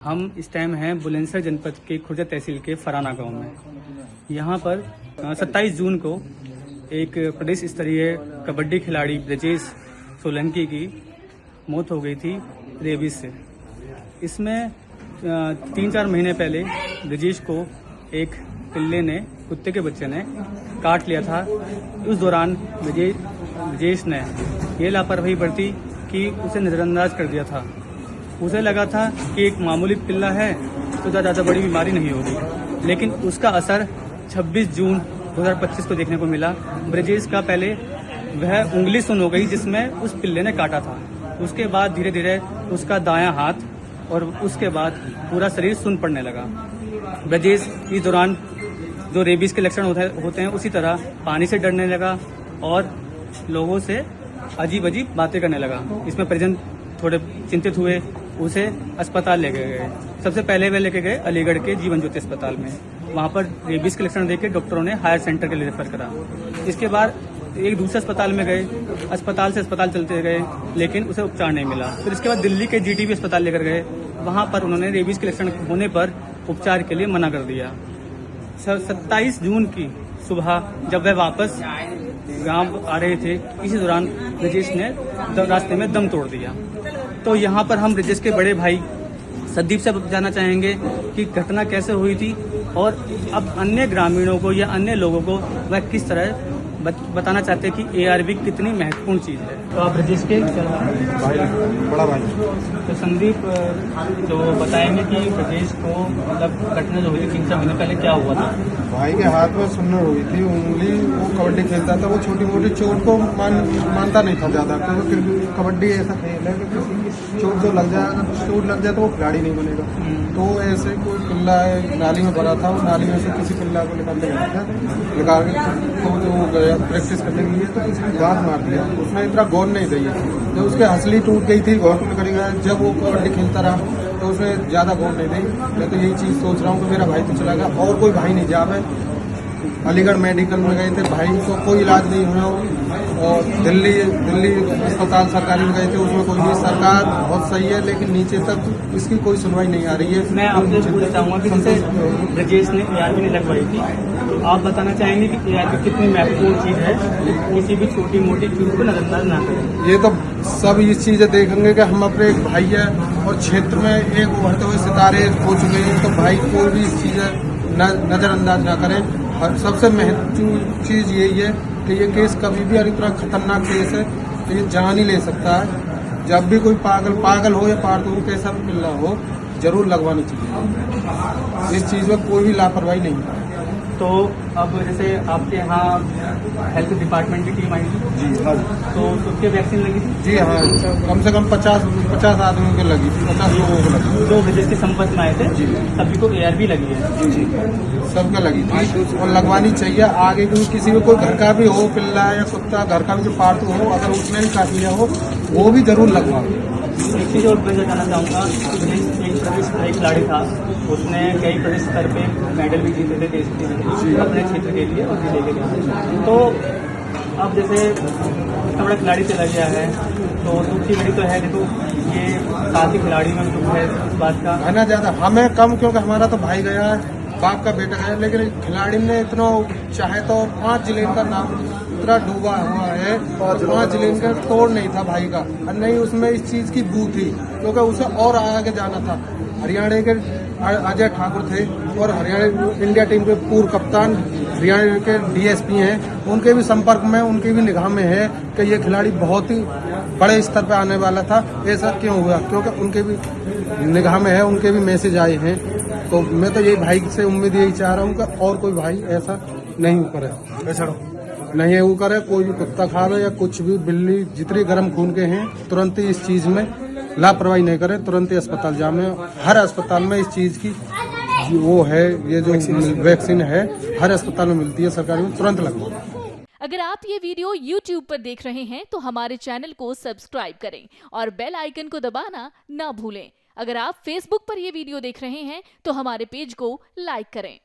हम इस टाइम हैं बुलंदशहर जनपद के खुर्जा तहसील के फराना गांव में। यहाँ पर 27 जून को एक प्रदेश स्तरीय कबड्डी खिलाड़ी ब्रजेश सोलंकी की मौत हो गई थी रेबीज से। इसमें 3-4 महीने पहले ब्रजेश को एक पिल्ले ने, कुत्ते के बच्चे ने काट लिया था। उस दौरान ब्रजेश ने ये लापरवाही बरती कि उसे नज़रअंदाज कर दिया था। उसे लगा था कि एक मामूली पिल्ला है तो ज़्यादा बड़ी बीमारी नहीं होगी, लेकिन उसका असर 26 जून 2025 को देखने को मिला। ब्रजेश का पहले वह उंगली सुन्न हो गई जिसमें उस पिल्ले ने काटा था। उसके बाद धीरे धीरे उसका दायां हाथ और उसके बाद पूरा शरीर सुन्न पड़ने लगा। ब्रजेश इस दौरान जो रेबीज के लक्षण होते हैं उसी तरह पानी से डरने लगा और लोगों से अजीब अजीब बातें करने लगा। इसमें परिजन थोड़े चिंतित हुए, उसे अस्पताल लेके गए। सबसे पहले वे लेके गए अलीगढ़ के जीवन ज्योति अस्पताल में। वहाँ पर रेबीज के लक्षण देख के डॉक्टरों ने हायर सेंटर के लिए रेफर करा। इसके बाद एक दूसरे अस्पताल में गए, अस्पताल से अस्पताल चलते गए, लेकिन उसे उपचार नहीं मिला। फिर इसके बाद दिल्ली के जीटीबी अस्पताल लेकर गए। वहाँ पर उन्होंने रेबीज के लक्षण होने पर उपचार के लिए मना कर दिया। 27 जून की सुबह जब वह वापस गांव आ रहे थे, इसी दौरान ब्रजेश ने रास्ते में दम तोड़ दिया। तो यहाँ पर हम ब्रजेश के बड़े भाई संदीप से जानना चाहेंगे कि घटना कैसे हुई थी और अब अन्य ग्रामीणों को या अन्य लोगों को वह किस तरह बताना चाहते हैं कि एआरवी कितनी महत्वपूर्ण चीज़ है। तो आप ब्रजेश के भाई, बड़ा भाई। तो संदीप जो बताएंगे कि ब्रजेश को मतलब घटना जो हुई 3-4 महीने पहले क्या हुआ था। भाई के हाथ में सुन्नर हुई थी, उंगली। वो कबड्डी खेलता था, वो छोटी मोटी चोट को मानता नहीं था ज्यादा, क्योंकि कबड्डी ऐसा खेल है कि किसी चोट जो लग जाए, चोट लग जाए तो वो खिलाड़ी नहीं बनेगा। तो ऐसे कोई पिल्ला नाली में भरा था, वो नाली में से किसी पिल्ला को निकाल के निकाल के तो जो गया प्रैक्टिस करने के लिए, तो किसी ने दांत मार दिया। उसने इतना गौर नहीं दी। जब उसके हंसली टूट गई थी, गौर निकल गया। जब वो कबड्डी खेलता रहा तो उसने ज्यादा गौर नहीं दी। मैं तो यही चीज सोच रहा हूँ कि मेरा भाई तो चला गया और कोई भाई नहीं जा। मैं अलीगढ़ मेडिकल में गए थे, भाई को कोई इलाज नहीं हुआ। और दिल्ली अस्पताल सरकारी में गए थे, उसमें कोई नहीं। सरकार बहुत सही है, लेकिन नीचे तक इसकी कोई सुनवाई नहीं आ रही है। मैं आपसे पूछना चाहूँगा कि जैसे ब्रजेश ने एआरवी नहीं लगवाई थी, तो आप बताना चाहेंगे कि एआरवी कितनी महत्वपूर्ण चीज़ है, किसी भी छोटी मोटी चीज़ को नजरअंदाज ना करें। ये तो सब ये चीजें देखेंगे कि हम अपने एक भाई है और क्षेत्र में एक उभरते हुए सितारे हो चुके हैं, तो भाई कोई भी इस चीज़ नजरअंदाज ना करें। और सबसे महत्वपूर्ण चीज़ यही है कि ये केस कभी भी इतना खतरनाक केस है तो ये जान ही ले सकता है। जब भी कोई पागल हो या पागल हो, कैसा भी पिल्ला हो, जरूर लगवानी चाहिए। इस चीज़ में कोई भी लापरवाही नहीं है। तो अब जैसे आपके यहाँ हेल्थ डिपार्टमेंट की टीम आई थी जी हाँ। तो उसके वैक्सीन लगी थी? जी हाँ, कम से कम 50 आदमियों को लगी थी, 50 लोगों को लगी। जो ब्रजेश के संपर्क में आए थे जी, सभी को एआरवी लगी है? जी, सबका लगी थी और लगवानी चाहिए आगे। क्योंकि किसी को कोई घर का भी हो पिल्ला या कुत्ता, घर का भी जो पालतू हो, अगर उसने भी काट लिया हो, वो भी जरूर लगवाओ। एक चीज़ और मैं बताना चाहूँगा, एक प्रदेश खिलाड़ी था, उसने कई प्रदेश स्तर पे मेडल भी जीते थे देश के लिए, अपने क्षेत्र के लिए और जिले के लिए। तो अब जैसे इतना बड़ा खिलाड़ी चला गया है तो दुख की घड़ी तो है, देखो ये साथी खिलाड़ी में दुख है इस बात का। है ना, ज्यादा हमें कम, क्योंकि हमारा तो भाई गया है, बाप का बेटा है, लेकिन खिलाड़ी ने इतना चाहे तो 5 जिले का नाम इतना डूबा हुआ है और 5 जिले का तोड़ नहीं था भाई का। और नहीं उसमें इस चीज की बू थी, क्योंकि उसे और आगे जाना था। हरियाणा के अजय ठाकुर थे और हरियाणा इंडिया टीम के पूर्व कप्तान हरियाणा के डीएसपी हैं, उनके भी संपर्क में, उनकी भी निगाह में है कि ये खिलाड़ी बहुत ही बड़े स्तर पर आने वाला था। ऐसा क्यों हुआ? क्योंकि उनके भी निगाह में है, उनके भी मैसेज आए हैं। तो मैं तो यही भाई से उम्मीद यही चाह रहा हूँ कि और कोई भाई ऐसा नहीं करे, नहीं वो करे। कोई भी कुत्ता खा रहा या कुछ भी, बिल्ली, जितनी गर्म खून के हैं, तुरंत ही इस चीज में लापरवाही नहीं करे, तुरंत ही अस्पताल जामे। हर अस्पताल में इस चीज की वो है, ये जो वैक्सीन है हर अस्पताल में मिलती है सरकारी में, तुरंत लगवाओ। अगर आप ये वीडियो YouTube पर देख रहे हैं तो हमारे चैनल को सब्सक्राइब करें और बेल आइकन को दबाना ना भूलें। अगर आप Facebook पर ये वीडियो देख रहे हैं तो हमारे पेज को लाइक करें।